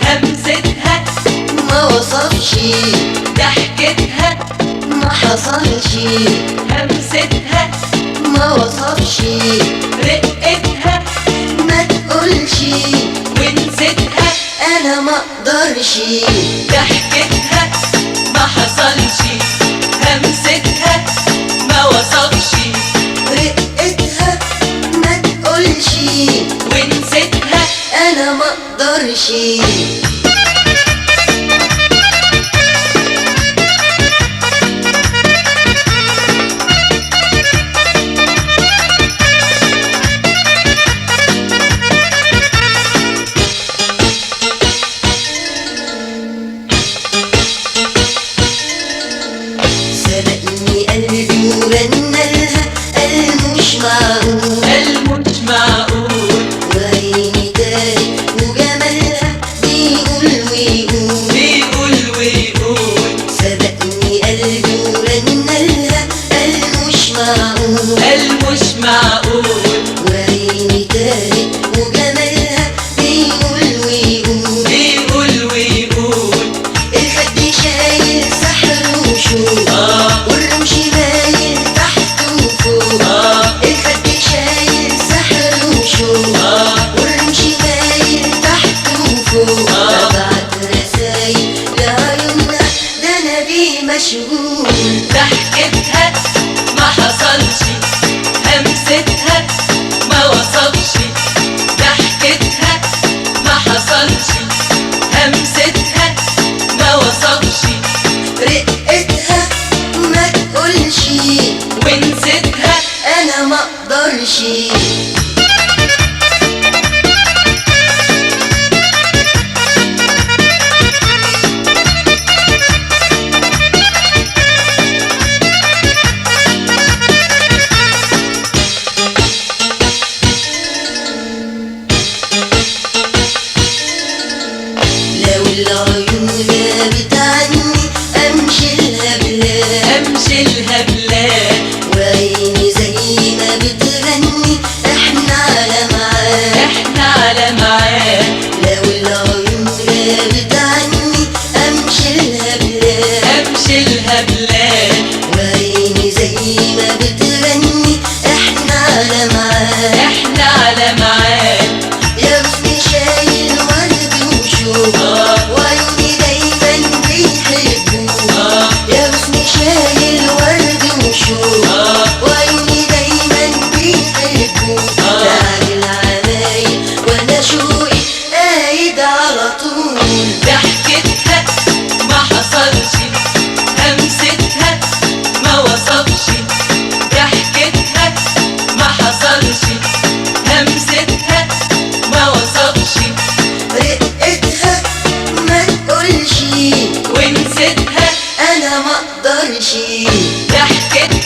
همستها ما وصفش، ضحكتها ما حصلش، همستها ما وصفش، رقتها ما تقولش، ونسيتها انا ما اقدرش. ضحكتها ما حصلش، همستها ما وصفش، رقتها ما تقولش، ونسيتها انا ما اقدرش. سبقني قلبي ورنلها قال مش معقول، قال مش معقول، وعيني تاني وجمالها بيقول ويقول، بيقول ويقول. سبقني قلبي ورنلها قال مش معقول، قال مش معقول، وعيني تاني وجمالها بيقول ويقول، بيقول ويقول. الخد شايل سحر وشوق، والرمش باين تحت وفوق، الخد شايل سحر وشوق، والرمش باين تحت وفوق. ببعت رسايل لعيونها ده انا بيه مشغول. ضحكتها ما حصلش، همستها ما وصفش، ضحكتها ما حصلش، همستها ما وصفش، رقتها ما تقولش، ونسيتها انا ما اقدرش. لو العيون غابت عني امشي لها بلاد، امشي لها بلاد، وعيني زي ما بتغني احنا على ميعاد، احنا على ميعاد. لو العيون غابت عني امشي لها بلاد، امشي لها بلاد، وعيني زي ما بتغني احنا على ميعاد، احنا على ميعاد. يا غصني شايل ورد وشوق، وعيوني دايما بيحبوك. يا غصني شايل ورد وشوق، وعيوني دايما بيحبوك. تعال العمايل وانا شوقي قايد على طول. ضحكتها ما حصلش، همستها ما وصفش، ضحكتها ما حصلش، همستها ما وصفش، رقتها ما تقولش، ونسيتها انا ما اقدرش. ضحكتها